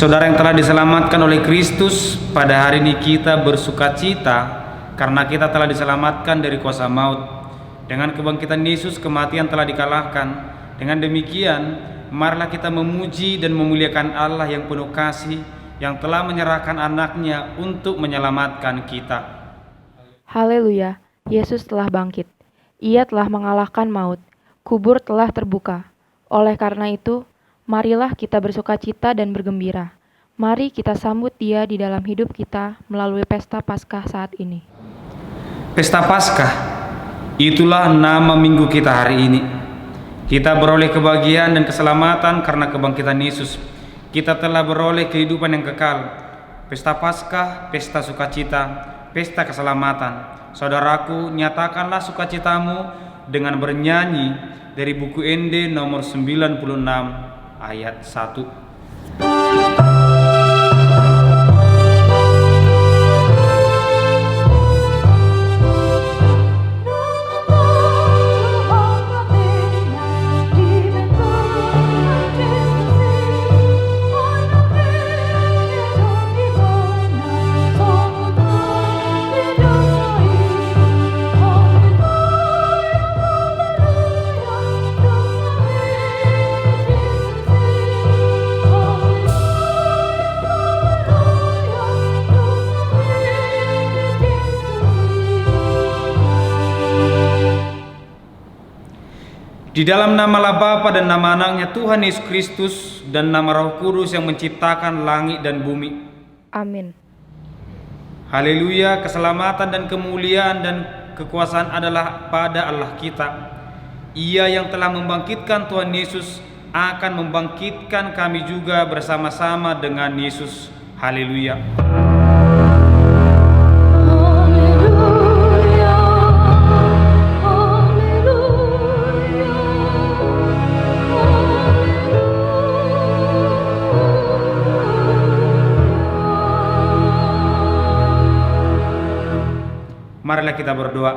Saudara yang telah diselamatkan oleh Kristus, pada hari ini kita bersukacita karena kita telah diselamatkan dari kuasa maut. Dengan kebangkitan Yesus, kematian telah dikalahkan. Dengan demikian, marilah kita memuji dan memuliakan Allah yang penuh kasih, yang telah menyerahkan anaknya untuk menyelamatkan kita. Haleluya, Yesus telah bangkit. Ia telah mengalahkan maut. Kubur telah terbuka. Oleh karena itu, marilah kita bersukacita dan bergembira. Mari kita sambut Dia di dalam hidup kita melalui pesta Paskah saat ini. Pesta Paskah, itulah nama minggu kita hari ini. Kita beroleh kebahagiaan dan keselamatan karena kebangkitan Yesus. Kita telah beroleh kehidupan yang kekal. Pesta Paskah, pesta sukacita, pesta keselamatan. Saudaraku, nyatakanlah sukacitamu dengan bernyanyi dari buku ND nomor 96 ayat 1. Di dalam nama Allah Bapa dan nama anaknya Tuhan Yesus Kristus dan nama Roh Kudus yang menciptakan langit dan bumi. Amin. Haleluya, keselamatan dan kemuliaan dan kekuasaan adalah pada Allah kita. Ia yang telah membangkitkan Tuhan Yesus akan membangkitkan kami juga bersama-sama dengan Yesus. Haleluya. Marilah kita berdoa.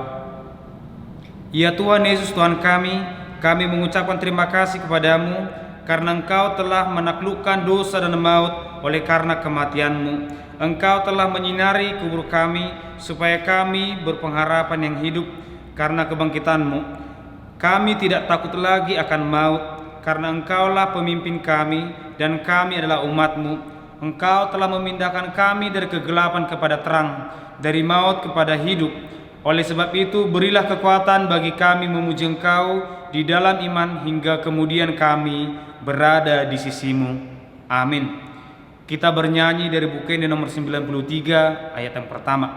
Ya Tuhan Yesus Tuhan kami mengucapkan terima kasih kepadamu karena Engkau telah menaklukkan dosa dan maut oleh karena kematian-Mu. Engkau telah menyinari kubur kami supaya kami berpengharapan yang hidup karena kebangkitan-Mu. Kami tidak takut lagi akan maut karena Engkaulah pemimpin kami dan kami adalah umat-Mu. Engkau telah memindahkan kami dari kegelapan kepada terang, dari maut kepada hidup. Oleh sebab itu, berilah kekuatan bagi kami memuji Engkau di dalam iman hingga kemudian kami berada di sisi-Mu. Amin. Kita bernyanyi dari buku ini nomor 93 ayat yang pertama.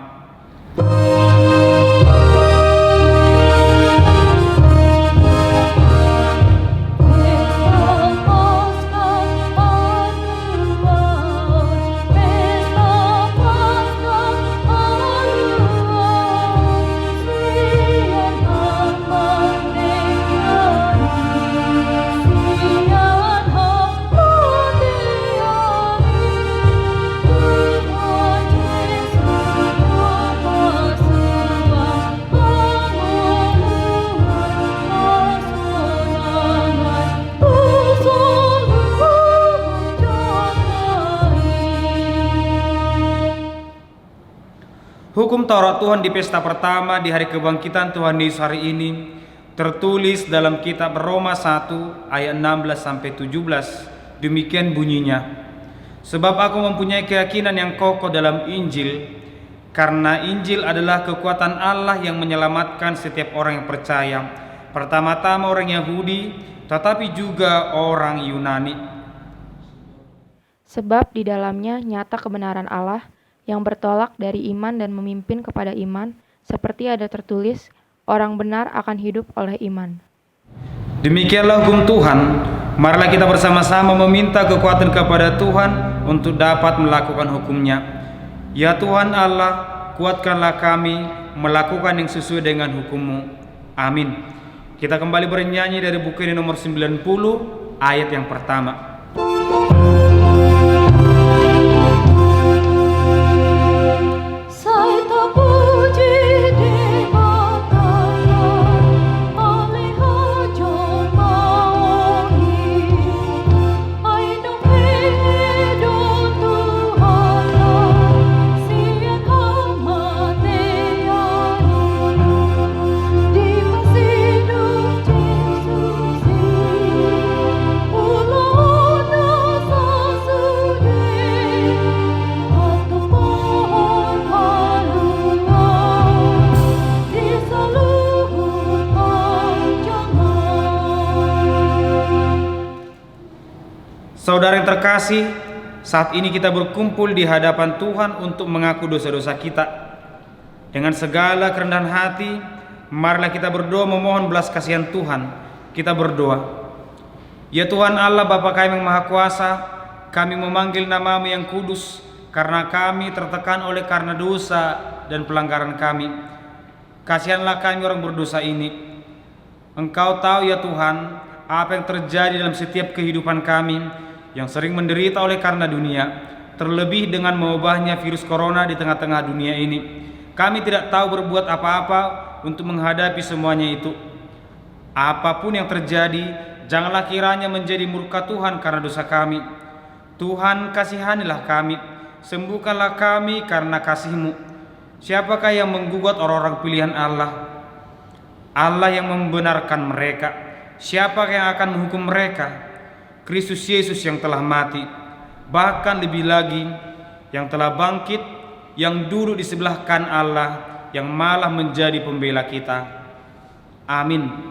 Hukum Taurat Tuhan di pesta pertama di hari kebangkitan Tuhan Yesus hari ini tertulis dalam kitab Roma 1 ayat 16-17. Demikian bunyinya. Sebab aku mempunyai keyakinan yang kokoh dalam Injil, karena Injil adalah kekuatan Allah yang menyelamatkan setiap orang yang percaya, pertama-tama orang Yahudi, tetapi juga orang Yunani. Sebab di dalamnya nyata kebenaran Allah yang bertolak dari iman dan memimpin kepada iman, seperti ada tertulis, orang benar akan hidup oleh iman. Demikianlah hukum Tuhan. Marilah kita bersama-sama meminta kekuatan kepada Tuhan untuk dapat melakukan hukum-Nya. Ya Tuhan Allah, kuatkanlah kami melakukan yang sesuai dengan hukum-Mu. Amin. Kita kembali bernyanyi dari buku ini nomor 90 ayat yang pertama. Hãy subscribe cho kênh Ghiền Mì Gõ để không bỏ lỡ Saudara yang terkasih, saat ini kita berkumpul di hadapan Tuhan untuk mengaku dosa-dosa kita. Dengan segala kerendahan hati, marilah kita berdoa memohon belas kasihan Tuhan. Kita berdoa. Ya Tuhan Allah Bapa kami yang Maha Kuasa, kami memanggil nama-Mu yang kudus, karena kami tertekan oleh karena dosa dan pelanggaran kami. Kasihanlah kami orang berdosa ini. Engkau tahu ya Tuhan, apa yang terjadi dalam setiap kehidupan kami, yang sering menderita oleh karena dunia, terlebih dengan mewabahnya virus corona di tengah-tengah dunia ini. Kami tidak tahu berbuat apa-apa untuk menghadapi semuanya itu. Apapun yang terjadi, janganlah kiranya menjadi murka Tuhan karena dosa kami. Tuhan, kasihanilah kami, sembuhkanlah kami karena kasih-Mu. Siapakah yang menggugat orang-orang pilihan Allah? Allah yang membenarkan mereka. Siapakah yang akan menghukum mereka? Kristus Yesus yang telah mati, bahkan lebih lagi yang telah bangkit, yang duduk di sebelah kanan Allah, yang malah menjadi pembela kita. Amin.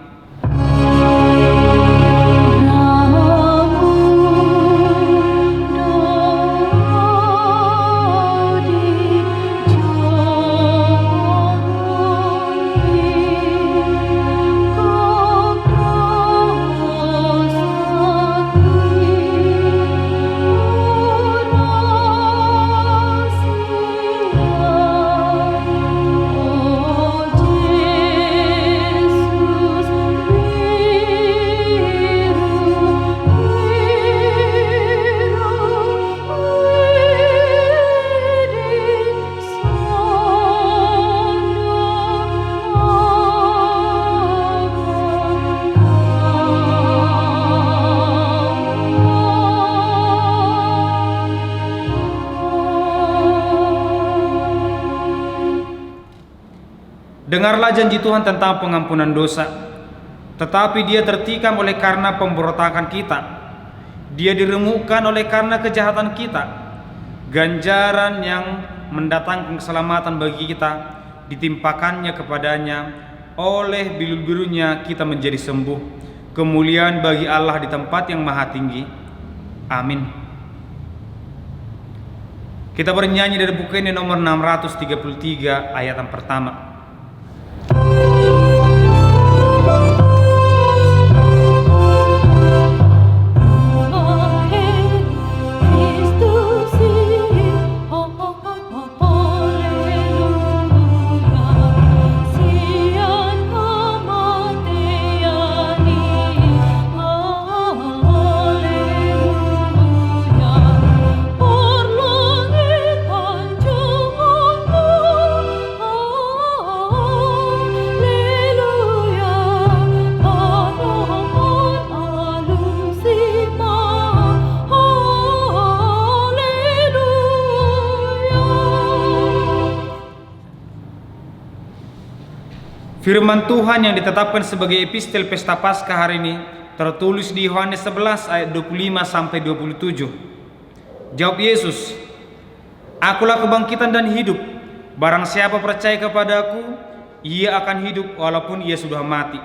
Dengarlah janji Tuhan tentang pengampunan dosa. Tetapi dia tertikam oleh karena pemberontakan kita. Dia diremukkan oleh karena kejahatan kita. Ganjaran yang mendatangkan keselamatan bagi kita ditimpakannya kepadanya. Oleh bilur-birunya kita menjadi sembuh. Kemuliaan bagi Allah di tempat yang maha tinggi. Amin. Kita bernyanyi dari buku ini nomor 633 ayat yang pertama. Firman Tuhan yang ditetapkan sebagai epistel pesta Paskah hari ini tertulis di Yohanes 11 ayat 25 sampai 27. Jawab Yesus, "Akulah kebangkitan dan hidup. Barang siapa percaya kepadaku, ia akan hidup walaupun ia sudah mati.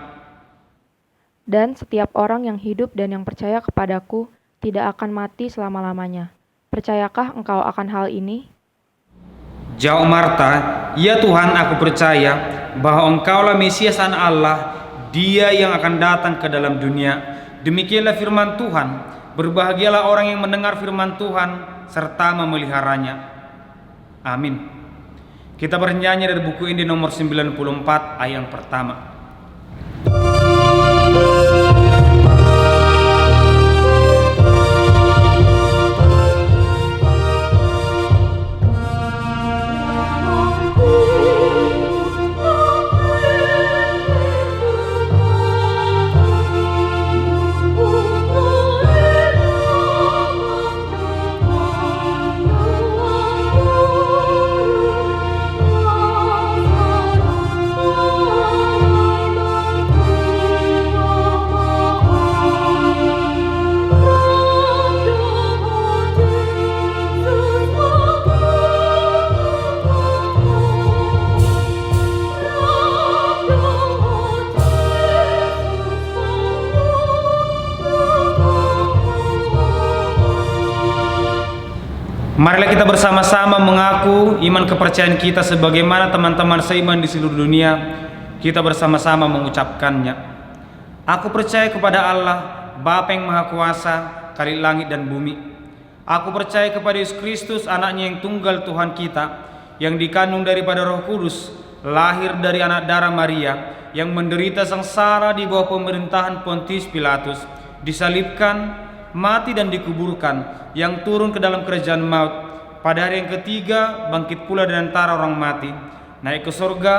Dan setiap orang yang hidup dan yang percaya kepadaku tidak akan mati selama-lamanya. Percayakah engkau akan hal ini?" Jawab Marta, "Ya Tuhan, aku percaya bahwa Engkaulah Mesias Anak Allah, Dia yang akan datang ke dalam dunia." Demikianlah firman Tuhan. Berbahagialah orang yang mendengar firman Tuhan serta memeliharanya. Amin. Kita bernyanyi dari buku ini nomor 94 ayat yang pertama. Marilah kita bersama-sama mengaku iman kepercayaan kita sebagaimana teman-teman seiman di seluruh dunia. Kita bersama-sama mengucapkannya. Aku percaya kepada Allah, Bapa yang Maha Kuasa, Khalid langit dan bumi. Aku percaya kepada Yesus Kristus, anaknya yang tunggal Tuhan kita, yang dikandung daripada Roh Kudus, lahir dari anak darah Maria, yang menderita sengsara di bawah pemerintahan Pontius Pilatus, disalibkan, mati dan dikuburkan, yang turun ke dalam kerajaan maut, pada hari yang ketiga bangkit pula dari antara orang mati, naik ke surga,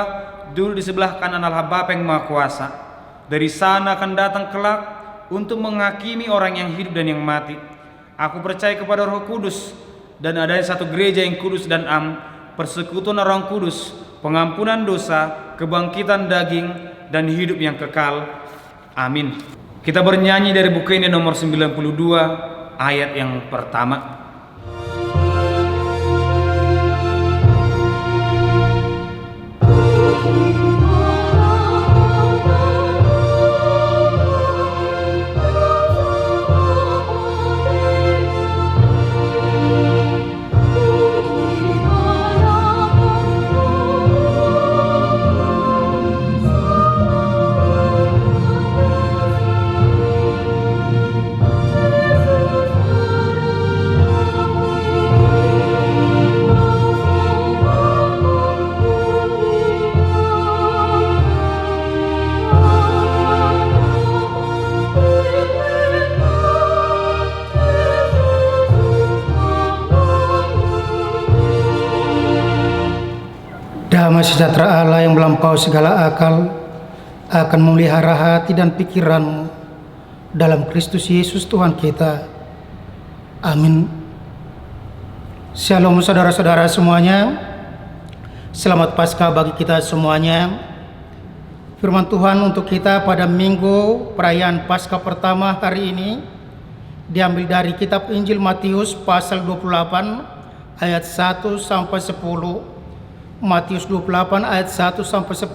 duduk di sebelah kanan Allah Bapa yang Maha Kuasa. Dari sana akan datang kelak untuk menghakimi orang yang hidup dan yang mati. Aku percaya kepada Roh Kudus, dan adanya satu gereja yang kudus dan am, persekutuan orang kudus, pengampunan dosa, kebangkitan daging, dan hidup yang kekal. Amin. Kita bernyanyi dari buku ini nomor 92 ayat yang pertama. Damai sejahtera Allah yang melampaui segala akal akan memelihara hati dan pikiranmu dalam Kristus Yesus Tuhan kita. Amin. Shalom saudara-saudara semuanya. Selamat Paskah bagi kita semuanya. Firman Tuhan untuk kita pada minggu perayaan Paskah pertama hari ini diambil dari kitab Injil Matius pasal 28 ayat 1 sampai 10. Matius 28 ayat 1 sampai 10.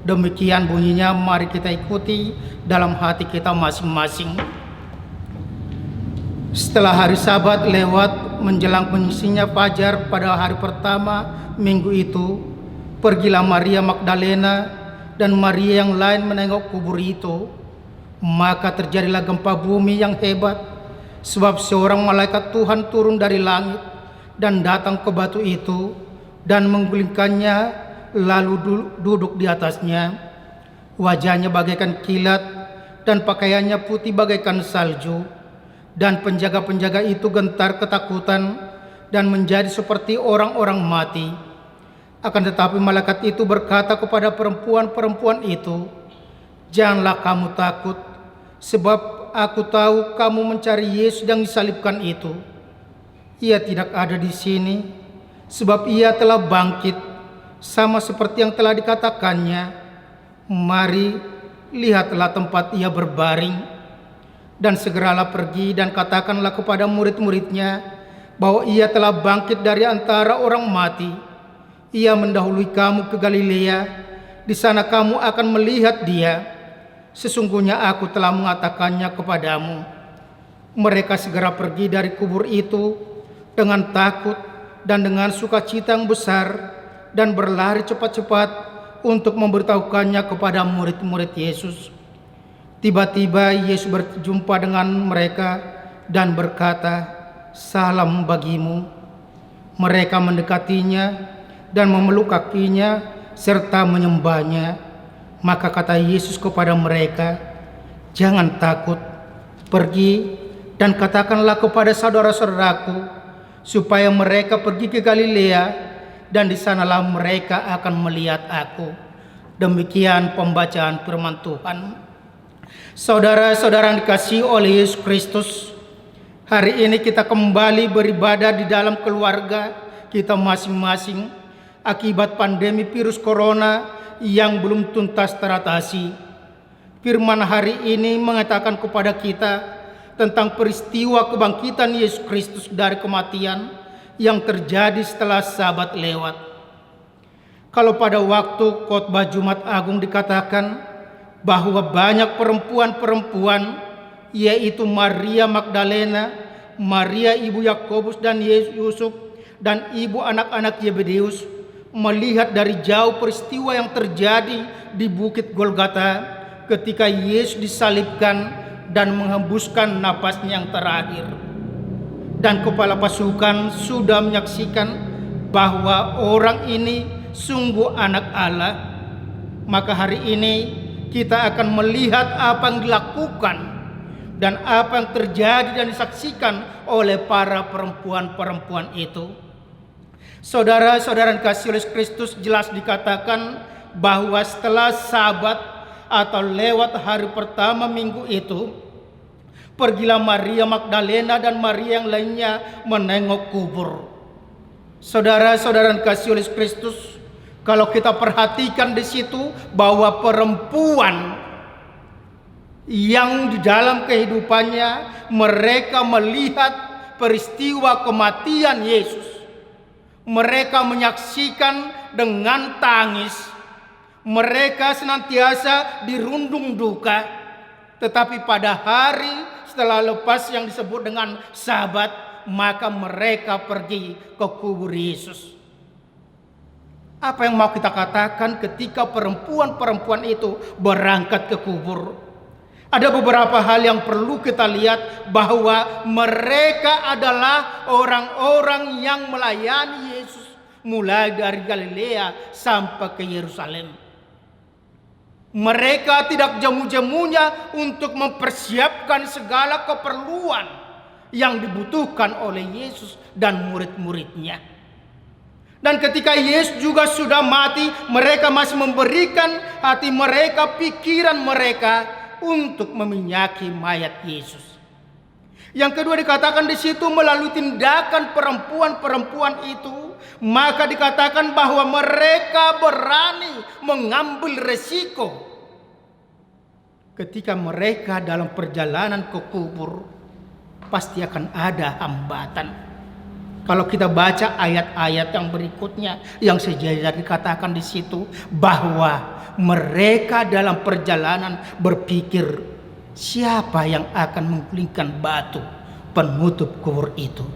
Demikian bunyinya, mari kita ikuti dalam hati kita masing-masing. Setelah hari Sabat lewat menjelang penyisinya fajar pada hari pertama minggu itu, pergilah Maria Magdalena dan Maria yang lain menengok kubur itu. Maka terjadilah gempa bumi yang hebat, sebab seorang malaikat Tuhan turun dari langit dan datang ke batu itu dan menggulingkannya, lalu duduk di atasnya. Wajahnya bagaikan kilat dan pakaiannya putih bagaikan salju. Dan penjaga-penjaga itu gentar ketakutan dan menjadi seperti orang-orang mati. Akan tetapi malaikat itu berkata kepada perempuan-perempuan itu, "Janganlah kamu takut, sebab aku tahu kamu mencari Yesus yang disalibkan itu. Ia tidak ada di sini, sebab ia telah bangkit, sama seperti yang telah dikatakannya. Mari, lihatlah tempat ia berbaring. Dan segeralah pergi dan katakanlah kepada murid-muridnya bahwa ia telah bangkit dari antara orang mati. Ia mendahului kamu ke Galilea, di sana kamu akan melihat dia. Sesungguhnya aku telah mengatakannya kepadamu." Mereka segera pergi dari kubur itu dengan takut dan dengan sukacita yang besar, dan berlari cepat-cepat untuk memberitahukannya kepada murid-murid Yesus. Tiba-tiba Yesus berjumpa dengan mereka dan berkata, "Salam bagimu." Mereka mendekatinya dan memeluk kakinya serta menyembahnya. Maka kata Yesus kepada mereka, "Jangan takut, pergi dan katakanlah kepada saudara-saudaraku supaya mereka pergi ke Galilea, dan di sanalah mereka akan melihat aku." Demikian pembacaan firman Tuhan. Saudara-saudara yang dikasihi oleh Yesus Kristus, hari ini kita kembali beribadah di dalam keluarga kita masing-masing akibat pandemi virus corona yang belum tuntas teratasi. Firman hari ini mengatakan kepada kita tentang peristiwa kebangkitan Yesus Kristus dari kematian yang terjadi setelah Sabat lewat. Kalau pada waktu khotbah Jumat Agung dikatakan bahwa banyak perempuan-perempuan, yaitu Maria Magdalena, Maria ibu Yakobus dan Yusuf, dan ibu anak-anak Yebedeus melihat dari jauh peristiwa yang terjadi di Bukit Golgota ketika Yesus disalibkan dan menghembuskan napasnya yang terakhir. Dan kepala pasukan sudah menyaksikan bahwa orang ini sungguh anak Allah. Maka hari ini kita akan melihat apa yang dilakukan dan apa yang terjadi dan disaksikan oleh para perempuan-perempuan itu. Saudara-saudara yang kasih oleh Kristus, jelas dikatakan bahwa setelah Sabat atau lewat hari pertama minggu itu, pergilah Maria Magdalena dan Maria yang lainnya menengok kubur. Saudara-saudara yang kasih oleh Kristus, kalau kita perhatikan di situ bahwa perempuan yang di dalam kehidupannya mereka melihat peristiwa kematian Yesus, mereka menyaksikan dengan tangis, mereka senantiasa dirundung duka. Tetapi pada hari setelah lepas yang disebut dengan Sabat, maka mereka pergi ke kubur Yesus. Apa yang mau kita katakan ketika perempuan-perempuan itu berangkat ke kubur? Ada beberapa hal yang perlu kita lihat, bahwa mereka adalah orang-orang yang melayani Yesus mulai dari Galilea sampai ke Yerusalem. Mereka tidak jemu-jemunya untuk mempersiapkan segala keperluan yang dibutuhkan oleh Yesus dan murid-muridnya. Dan ketika Yesus juga sudah mati, mereka masih memberikan hati mereka, pikiran mereka untuk meminyaki mayat Yesus. Yang kedua dikatakan di situ melalui tindakan perempuan-perempuan itu, maka dikatakan bahwa mereka berani mengambil resiko. Ketika mereka dalam perjalanan ke kubur, pasti akan ada hambatan. Kalau kita baca ayat-ayat yang berikutnya, yang sejajar dikatakan di situ bahwa mereka dalam perjalanan berpikir, siapa yang akan menggulingkan batu penutup kubur itu?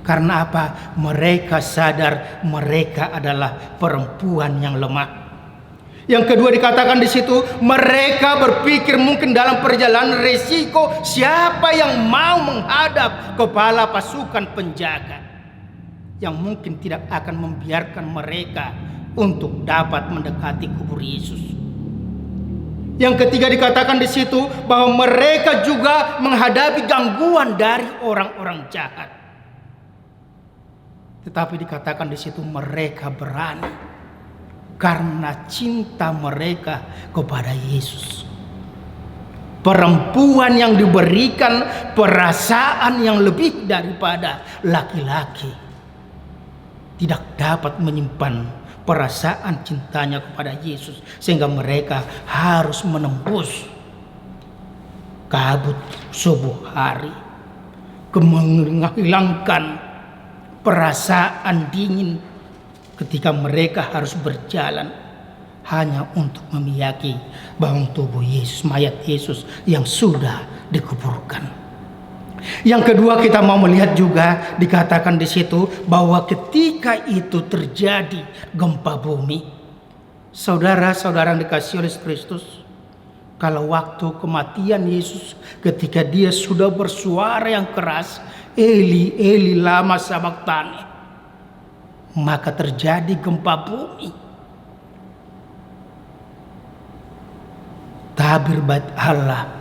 Karena apa? Mereka sadar mereka adalah perempuan yang lemah. Yang kedua dikatakan di situ, mereka berpikir mungkin dalam perjalanan resiko, siapa yang mau menghadap kepala pasukan penjaga yang mungkin tidak akan membiarkan mereka untuk dapat mendekati kubur Yesus. Yang ketiga dikatakan di situ bahwa mereka juga menghadapi gangguan dari orang-orang jahat. Tetapi dikatakan di situ mereka berani karena cinta mereka kepada Yesus. Perempuan yang diberikan perasaan yang lebih daripada laki-laki tidak dapat menyimpan perasaan cintanya kepada Yesus, sehingga mereka harus menembus kabut subuh hari, menghilangkan perasaan dingin ketika mereka harus berjalan hanya untuk memiyaki bawang tubuh Yesus, mayat Yesus yang sudah dikuburkan. Yang kedua kita mau melihat juga dikatakan di situ bahwa ketika itu terjadi gempa bumi. Saudara-saudara yang dikasihi oleh Kristus, kalau waktu kematian Yesus ketika dia sudah bersuara yang keras, Eli, Eli lama sabachthani, maka terjadi gempa bumi. Tabir bait Allah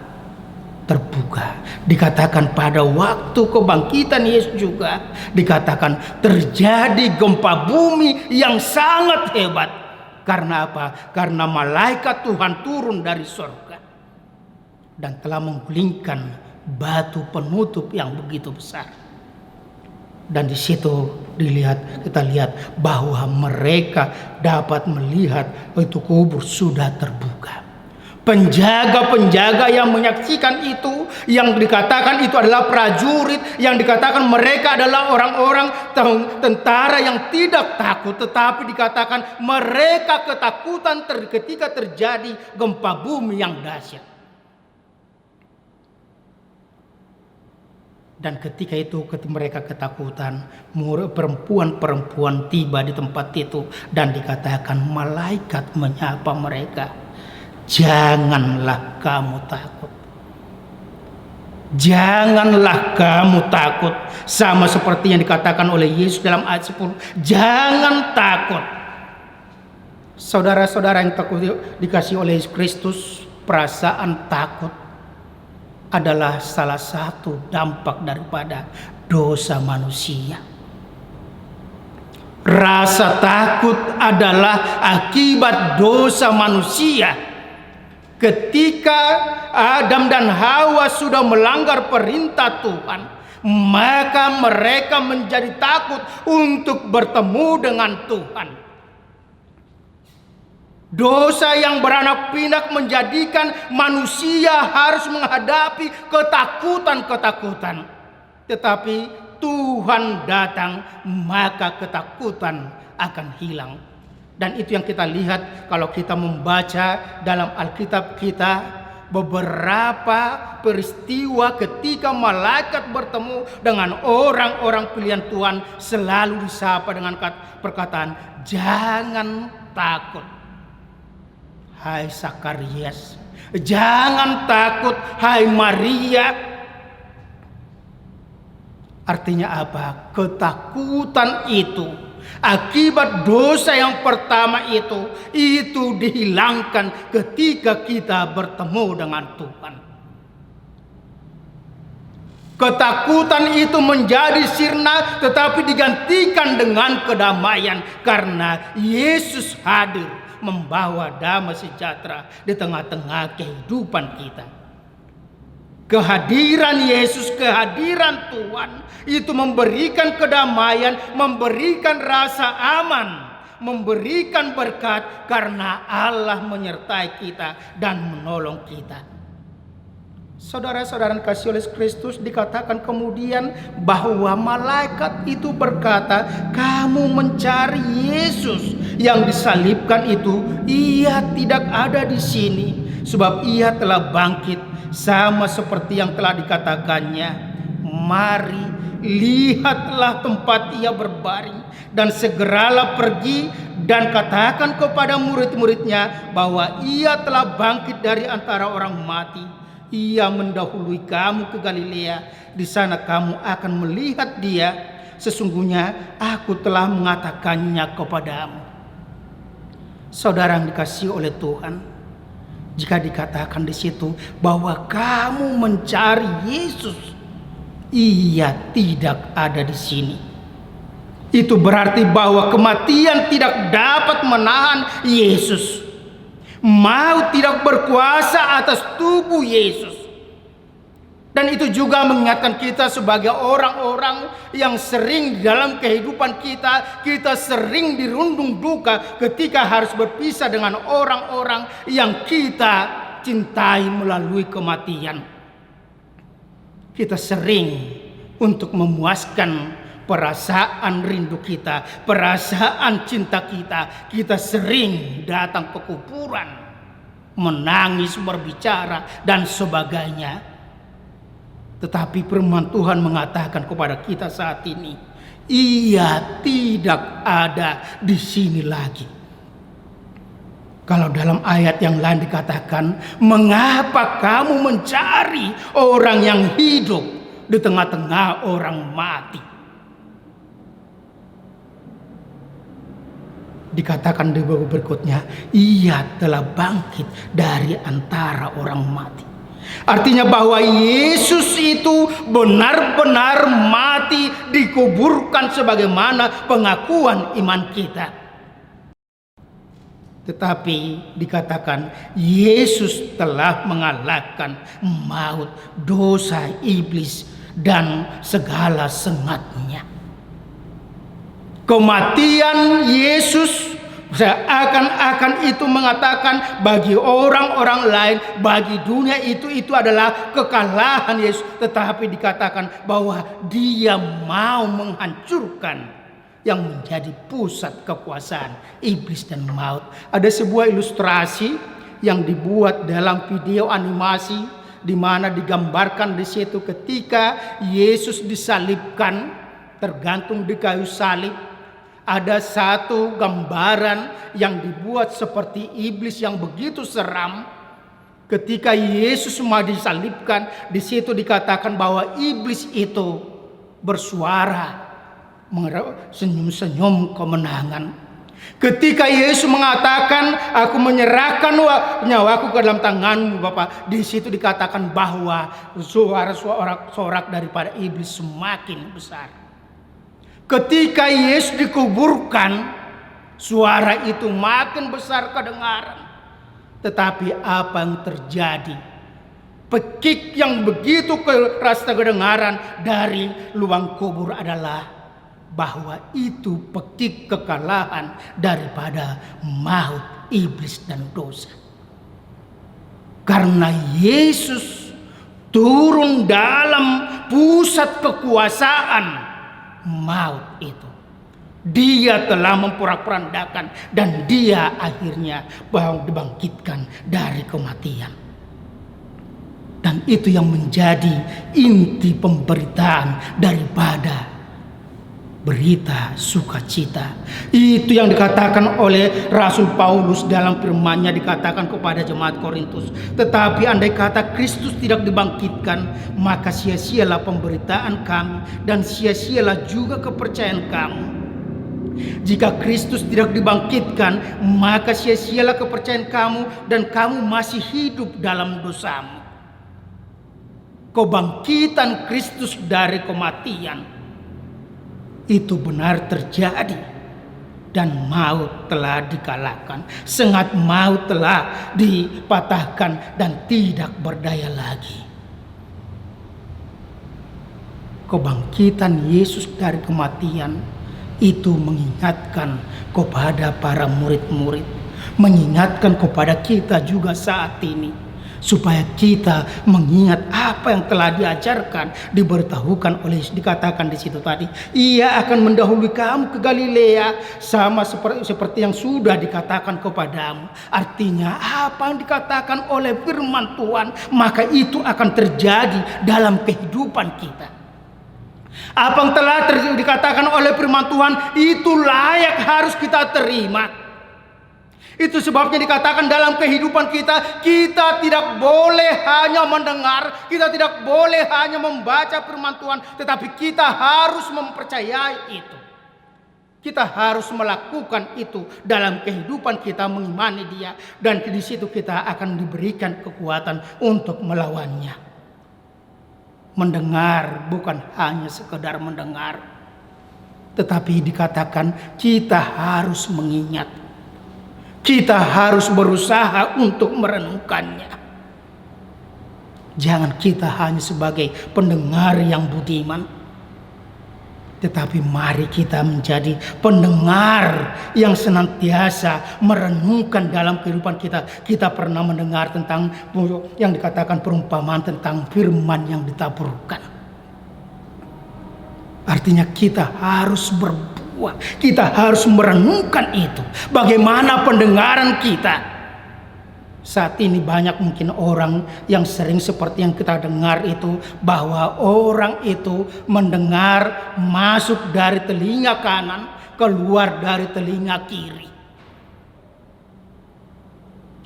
terbuka. Dikatakan pada waktu kebangkitan Yesus juga dikatakan terjadi gempa bumi yang sangat hebat. Karena apa? Karena malaikat Tuhan turun dari surga dan telah menggulingkan batu penutup yang begitu besar. Dan di situ kita lihat bahwa mereka dapat melihat itu kubur sudah terbuka. Penjaga-penjaga yang menyaksikan itu, yang dikatakan itu adalah prajurit, yang dikatakan mereka adalah orang-orang tentara yang tidak takut, tetapi dikatakan mereka ketakutan ketika terjadi gempa bumi yang dahsyat. Dan ketika itu mereka ketakutan, perempuan-perempuan tiba di tempat itu dan dikatakan malaikat menyapa mereka, janganlah kamu takut. Janganlah kamu takut. Sama seperti yang dikatakan oleh Yesus dalam ayat 10, jangan takut. Saudara-saudara yang takut dikasih oleh Yesus Kristus, perasaan takut adalah salah satu dampak daripada dosa manusia. Rasa takut adalah akibat dosa manusia. Ketika Adam dan Hawa sudah melanggar perintah Tuhan, maka mereka menjadi takut untuk bertemu dengan Tuhan. Dosa yang beranak pinak menjadikan manusia harus menghadapi ketakutan-ketakutan. Tetapi Tuhan datang, maka ketakutan akan hilang. Dan itu yang kita lihat kalau kita membaca dalam Alkitab kita, beberapa peristiwa ketika malaikat bertemu dengan orang-orang pilihan Tuhan selalu disapa dengan perkataan, jangan takut. Hai Zakarias, jangan takut hai Maria. Artinya apa? Ketakutan itu akibat dosa yang pertama itu dihilangkan ketika kita bertemu dengan Tuhan. Ketakutan itu menjadi sirna tetapi digantikan dengan kedamaian karena Yesus hadir membawa damai sejahtera di tengah-tengah kehidupan kita. Kehadiran Yesus, kehadiran Tuhan itu memberikan kedamaian, memberikan rasa aman, memberikan berkat karena Allah menyertai kita dan menolong kita. Saudara-saudara kasih oleh Kristus, dikatakan kemudian bahwa malaikat itu berkata, kamu mencari Yesus yang disalibkan itu, ia tidak ada di sini, sebab ia telah bangkit sama seperti yang telah dikatakannya. Mari, lihatlah tempat ia berbaring, dan segeralah pergi dan katakan kepada murid-muridnya bahwa ia telah bangkit dari antara orang mati. Ia mendahului kamu ke Galilea, di sana kamu akan melihat dia. Sesungguhnya aku telah mengatakannya kepadamu. Saudara yang dikasihi oleh Tuhan, jika dikatakan di situ bahwa kamu mencari Yesus, ia tidak ada di sini. Itu berarti bahwa kematian tidak dapat menahan Yesus. Maut tidak berkuasa atas tubuh Yesus. Dan itu juga mengingatkan kita sebagai orang-orang yang sering dalam kehidupan kita sering dirundung duka ketika harus berpisah dengan orang-orang yang kita cintai melalui kematian. Kita sering untuk memuaskan perasaan rindu kita, perasaan cinta kita sering datang ke kuburan, menangis, berbicara, dan sebagainya. Tetapi firman Tuhan mengatakan kepada kita saat ini, ia tidak ada di sini lagi. Kalau dalam ayat yang lain dikatakan, mengapa kamu mencari orang yang hidup di tengah-tengah orang mati? Dikatakan di buku berikutnya, ia telah bangkit dari antara orang mati. Artinya bahwa Yesus itu benar-benar mati, dikuburkan sebagaimana pengakuan iman kita. Tetapi dikatakan Yesus telah mengalahkan maut, dosa, iblis, dan segala sengatnya. Kematian Yesus seakan-akan itu mengatakan bagi orang-orang lain, bagi dunia itu adalah kekalahan Yesus. Tetapi dikatakan bahwa dia mau menghancurkan yang menjadi pusat kekuasaan iblis dan maut. Ada sebuah ilustrasi yang dibuat dalam video animasi di mana digambarkan di situ ketika Yesus disalibkan, tergantung di kayu salib. Ada satu gambaran yang dibuat seperti iblis yang begitu seram. Ketika Yesus mau disalibkan, di situ dikatakan bahwa iblis itu bersuara, senyum-senyum kemenangan. Ketika Yesus mengatakan, aku menyerahkan nyawaku ke dalam tanganmu Bapa, di situ dikatakan bahwa suara sorak daripada iblis semakin besar. Ketika Yesus dikuburkan, suara itu makin besar kedengaran. Tetapi apa yang terjadi? Pekik yang begitu keras kedengaran dari lubang kubur adalah bahwa itu pekik kekalahan daripada maut, iblis dan dosa. Karena Yesus turun dalam pusat kekuasaan maut itu. Dia telah memporak-porandakan dan dia akhirnya dibangkitkan dari kematian. Dan itu yang menjadi inti pemberitaan daripada berita sukacita. Itu yang dikatakan oleh Rasul Paulus dalam firman-Nya, dikatakan kepada jemaat Korintus. Tetapi andai kata Kristus tidak dibangkitkan, maka sia-sialah pemberitaan kami dan sia-sialah juga kepercayaan kamu. Jika Kristus tidak dibangkitkan, maka sia-sialah kepercayaan kamu dan kamu masih hidup dalam dosamu. Kebangkitan Kristus dari kematian itu benar terjadi, dan maut telah dikalahkan, sengat maut telah dipatahkan dan tidak berdaya lagi. Kebangkitan Yesus dari kematian itu mengingatkan kepada para murid-murid, mengingatkan kepada kita juga saat ini, supaya kita mengingat apa yang telah diajarkan, diberitahukan oleh Yesus. Dikatakan di situ tadi, Ia akan mendahului kamu ke Galilea, sama seperti yang sudah dikatakan kepadamu. Artinya apa yang dikatakan oleh firman Tuhan, maka itu akan terjadi dalam kehidupan kita. Apa yang telah dikatakan oleh firman Tuhan itu layak harus kita terima. Itu sebabnya dikatakan dalam kehidupan kita, kita tidak boleh hanya mendengar, kita tidak boleh hanya membaca firman Tuhan, tetapi kita harus mempercayai itu. Kita harus melakukan itu dalam kehidupan kita, mengimani Dia, dan di situ kita akan diberikan kekuatan untuk melawannya. Mendengar bukan hanya sekedar mendengar, tetapi dikatakan kita harus mengingat. Kita harus berusaha untuk merenungkannya. Jangan kita hanya sebagai pendengar yang budiman, tetapi mari kita menjadi pendengar yang senantiasa merenungkan dalam kehidupan kita. Kita pernah mendengar tentang yang dikatakan perumpamaan tentang firman yang ditaburkan. Artinya kita harus kita harus merenungkan itu. Bagaimana pendengaran kita? Saat ini banyak mungkin orang yang sering seperti yang kita dengar itu, bahwa orang itu mendengar masuk dari telinga kanan, keluar dari telinga kiri.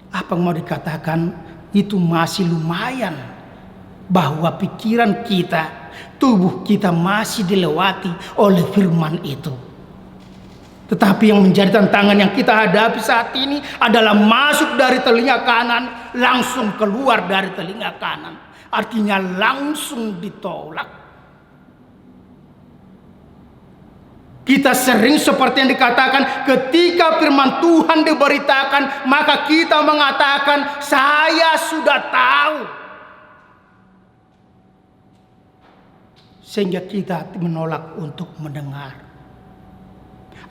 Apa yang mau dikatakan? Itu masih lumayan, bahwa pikiran kita, tubuh kita masih dilewati oleh firman itu. Tetapi yang menjadi tantangan yang kita hadapi saat ini adalah masuk dari telinga kanan, langsung keluar dari telinga kanan. Artinya langsung ditolak. Kita sering seperti yang dikatakan, ketika firman Tuhan diberitakan, maka kita mengatakan, saya sudah tahu. Sehingga kita menolak untuk mendengar.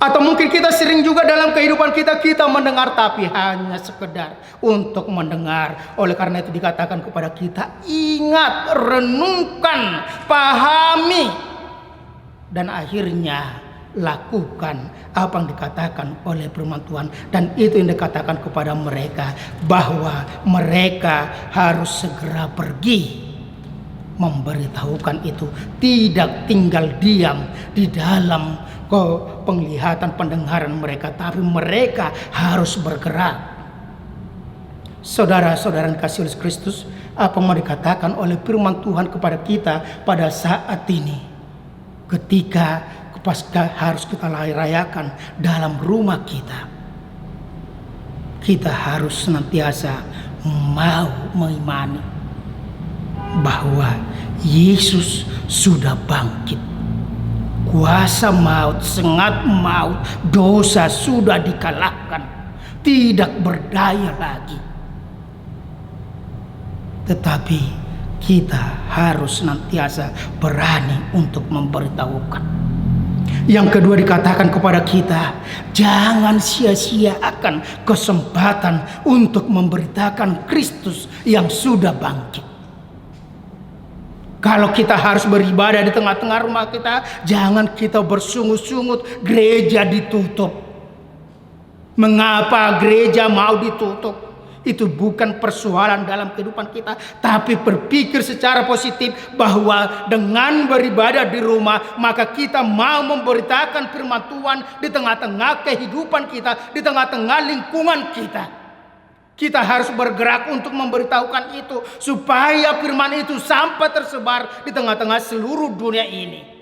Atau mungkin kita sering juga dalam kehidupan kita mendengar, tapi hanya sekedar untuk mendengar. Oleh karena itu dikatakan kepada kita, ingat, renungkan, pahami. Dan akhirnya lakukan apa yang dikatakan oleh firman Tuhan. Dan itu yang dikatakan kepada mereka, bahwa mereka harus segera pergi memberitahukan itu, tidak tinggal diam di dalam penglihatan pendengaran mereka, tapi mereka harus bergerak. Saudara-saudara yang kasih Yesus Kristus, apa yang mau dikatakan oleh firman Tuhan kepada kita pada saat ini, ketika Paskah harus kita rayakan dalam rumah kita, kita harus senantiasa mau mengimani bahwa Yesus sudah bangkit. Kuasa maut, sengat maut, dosa sudah dikalahkan, tidak berdaya lagi. Tetapi kita harus senantiasa berani untuk memberitahukan. Yang kedua dikatakan kepada kita, jangan sia-siakan kesempatan untuk memberitakan Kristus yang sudah bangkit. Kalau kita harus beribadah di tengah-tengah rumah kita, jangan kita bersungut-sungut gereja ditutup. Mengapa gereja mau ditutup? Itu bukan persoalan dalam kehidupan kita, tapi berpikir secara positif bahwa dengan beribadah di rumah, maka kita mau memberitakan firman Tuhan di tengah-tengah kehidupan kita, di tengah-tengah lingkungan kita. Kita harus bergerak untuk memberitahukan itu, supaya firman itu sampai tersebar di tengah-tengah seluruh dunia ini.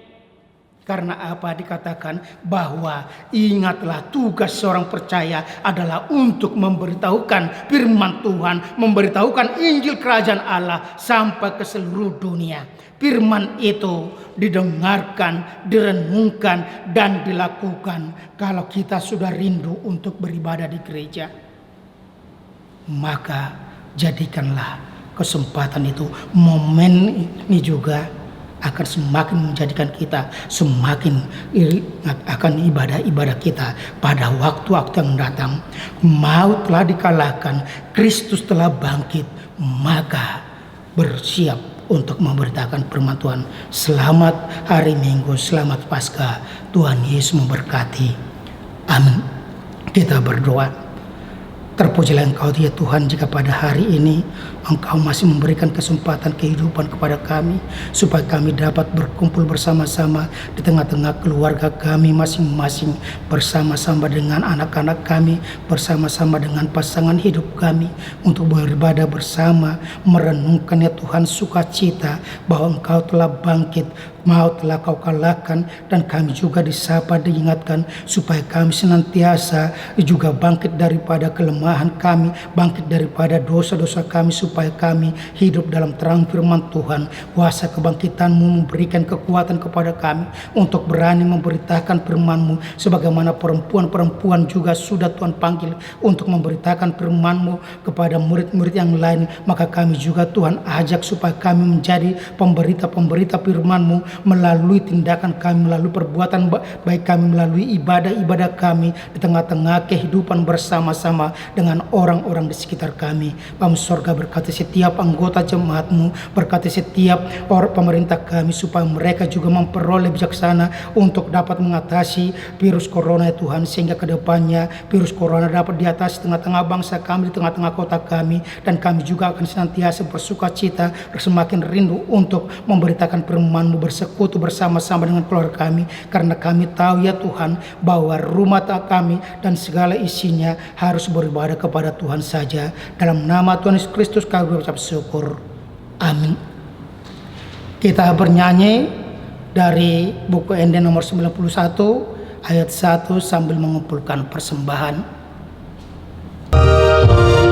Karena apa? Dikatakan bahwa ingatlah, tugas seorang percaya adalah untuk memberitahukan firman Tuhan, memberitahukan Injil Kerajaan Allah sampai ke seluruh dunia. Firman itu didengarkan, direnungkan, dan dilakukan kalau kita sudah rindu untuk beribadah di gereja. Maka jadikanlah kesempatan itu, momen ini juga akan semakin menjadikan kita semakin ingat akan ibadah-ibadah kita pada waktu-waktu yang datang. Maut telah dikalahkan, Kristus telah bangkit, maka bersiap untuk memberitakan firman Tuhan. Selamat hari Minggu, selamat Paskah. Tuhan Yesus memberkati. Amin. Kita berdoa. Terpujilah Engkau ya Tuhan, jika pada hari ini Engkau masih memberikan kesempatan kehidupan kepada kami, supaya kami dapat berkumpul bersama-sama di tengah-tengah keluarga kami masing-masing, bersama-sama dengan anak-anak kami, bersama-sama dengan pasangan hidup kami, untuk beribadah bersama, merenungkan ya Tuhan sukacita bahwa Engkau telah bangkit, maut telah Kau kalahkan, dan kami juga disapa, diingatkan supaya kami senantiasa juga bangkit daripada kelemahan kami, bangkit daripada dosa-dosa kami, supaya kami hidup dalam terang firman Tuhan. Kuasa kebangkitan-Mu memberikan kekuatan kepada kami untuk berani memberitakan firman-Mu, sebagaimana perempuan-perempuan juga sudah Tuhan panggil untuk memberitakan firman-Mu kepada murid-murid yang lain. Maka kami juga Tuhan ajak supaya kami menjadi pemberita-pemberita firman-Mu, melalui tindakan kami, melalui perbuatan baik kami, melalui ibadah-ibadah kami di tengah-tengah kehidupan bersama-sama dengan orang-orang di sekitar kami. Bapa Sorga, berkati setiap anggota jemaat-Mu, berkati setiap orang pemerintah kami, supaya mereka juga memperoleh bijaksana untuk dapat mengatasi virus corona ya Tuhan, sehingga kedepannya virus corona dapat diatasi tengah-tengah bangsa kami, di tengah-tengah kota kami, dan kami juga akan senantiasa bersuka cita, semakin rindu untuk memberitakan firman-Mu, bersekutu bersama-sama dengan keluarga kami, karena kami tahu ya Tuhan bahwa rumah kami dan segala isinya harus beribadah kepada Tuhan saja. Dalam nama Tuhan Yesus Kristus kami berucap syukur. Amin. Kita bernyanyi dari buku ND nomor 91 ayat 1 sambil mengumpulkan persembahan. Oh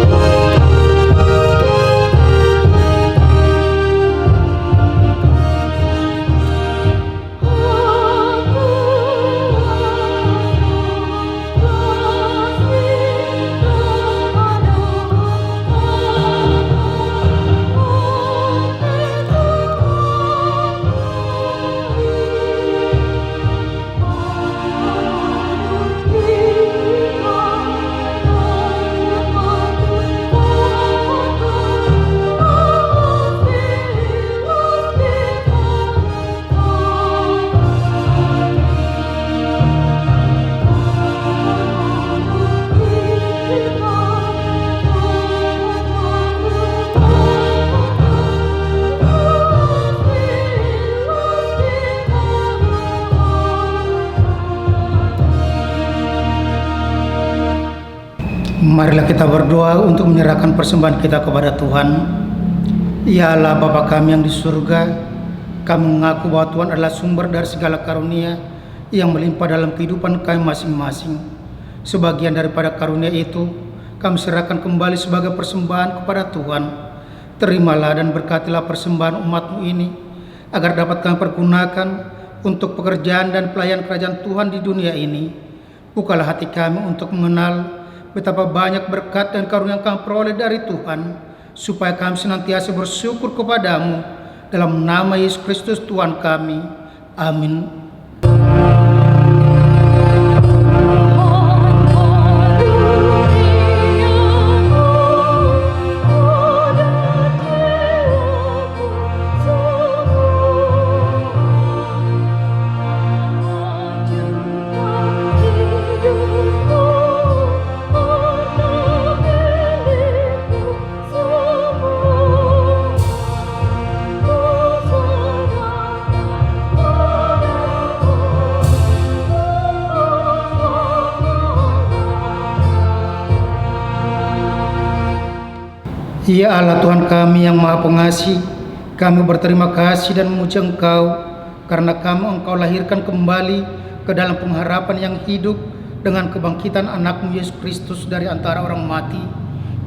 Marilah kita berdoa untuk menyerahkan persembahan kita kepada Tuhan. Ya Allah Bapa kami yang di surga, kami mengaku bahwa Tuhan adalah sumber dari segala karunia yang melimpah dalam kehidupan kami masing-masing. Sebagian daripada karunia itu kami serahkan kembali sebagai persembahan kepada Tuhan. Terimalah dan berkatilah persembahan umat-Mu ini, agar dapat kami pergunakan untuk pekerjaan dan pelayan kerajaan Tuhan di dunia ini. Bukalah hati kami untuk mengenal betapa banyak berkat dan karunia yang kami peroleh dari Tuhan, supaya kami senantiasa bersyukur kepadamu. Dalam nama Yesus Kristus Tuhan kami. Amin. Ya Allah Tuhan kami yang Maha Pengasih, kami berterima kasih dan memuji Engkau karena Engkau lahirkan kembali ke dalam pengharapan yang hidup dengan kebangkitan anak-Mu Yesus Kristus dari antara orang mati.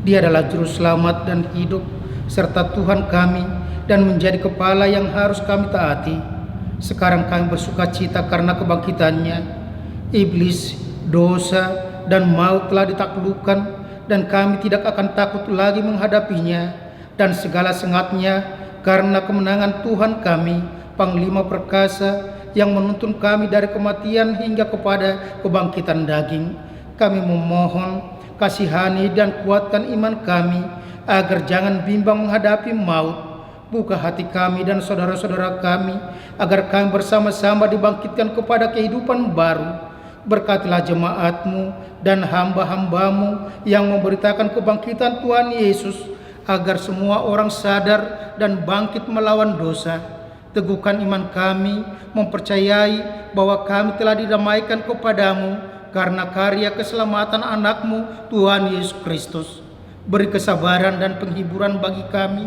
Dia adalah juru selamat dan hidup serta Tuhan kami dan menjadi kepala yang harus kami taati. Sekarang kami bersukacita karena kebangkitannya. Iblis, dosa, dan maut telah ditaklukkan, dan kami tidak akan takut lagi menghadapinya dan segala sengatnya, karena kemenangan Tuhan kami, Panglima perkasa, yang menuntun kami dari kematian hingga kepada kebangkitan daging. Kami memohon, kasihani dan kuatkan iman kami, agar jangan bimbang menghadapi maut. Buka hati kami dan saudara-saudara kami, agar kami bersama-sama dibangkitkan kepada kehidupan baru. Berkatilah jemaat-Mu dan hamba-hamba-Mu yang memberitakan kebangkitan Tuhan Yesus, agar semua orang sadar dan bangkit melawan dosa. Teguhkan iman kami, mempercayai bahwa kami telah didamaikan kepadamu karena karya keselamatan anak-Mu Tuhan Yesus Kristus. Beri kesabaran dan penghiburan bagi kami.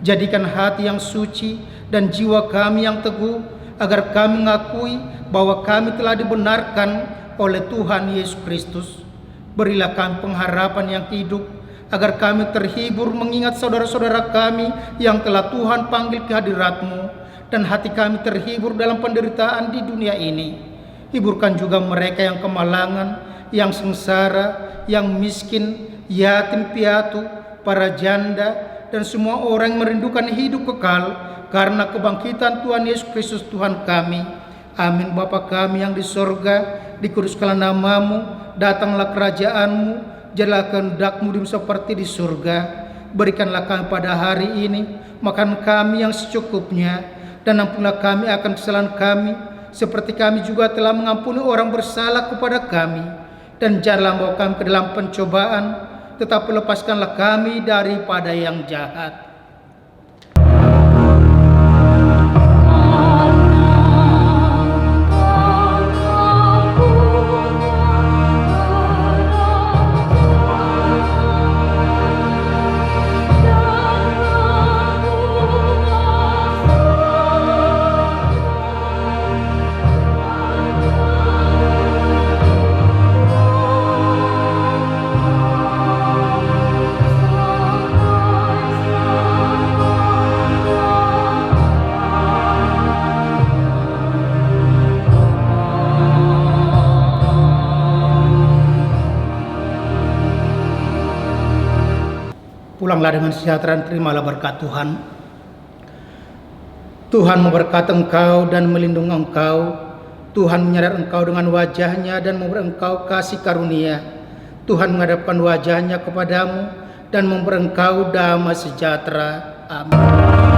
Jadikan hati yang suci dan jiwa kami yang teguh, agar kami mengakui bahwa kami telah dibenarkan oleh Tuhan Yesus Kristus. Berilah kami pengharapan yang hidup, agar kami terhibur mengingat saudara-saudara kami yang telah Tuhan panggil ke hadirat-Mu, dan hati kami terhibur dalam penderitaan di dunia ini. Hiburkan juga mereka yang kemalangan, yang sengsara, yang miskin, yatim piatu, para janda, dan semua orang yang merindukan hidup kekal karena kebangkitan Tuhan Yesus Kristus Tuhan kami. Amin. Bapa kami yang di sorga, dikuduskanlah nama-Mu, datanglah kerajaan-Mu, jadilah kehendak-Mu seperti di surga. Berikanlah kami pada hari ini makan kami yang secukupnya, dan ampunilah kami akan kesalahan kami, seperti kami juga telah mengampuni orang bersalah kepada kami. Dan janganlah membawa kami ke dalam pencobaan, tetapi lepaskanlah kami daripada yang jahat. Pulanglah dengan sejahtera dan terimalah berkat Tuhan. Tuhan memberkati engkau dan melindungi engkau. Tuhan menyadar engkau dengan wajah-Nya dan memberi engkau kasih karunia. Tuhan menghadapkan wajah-Nya kepadamu dan memberi engkau damai sejahtera. Amin.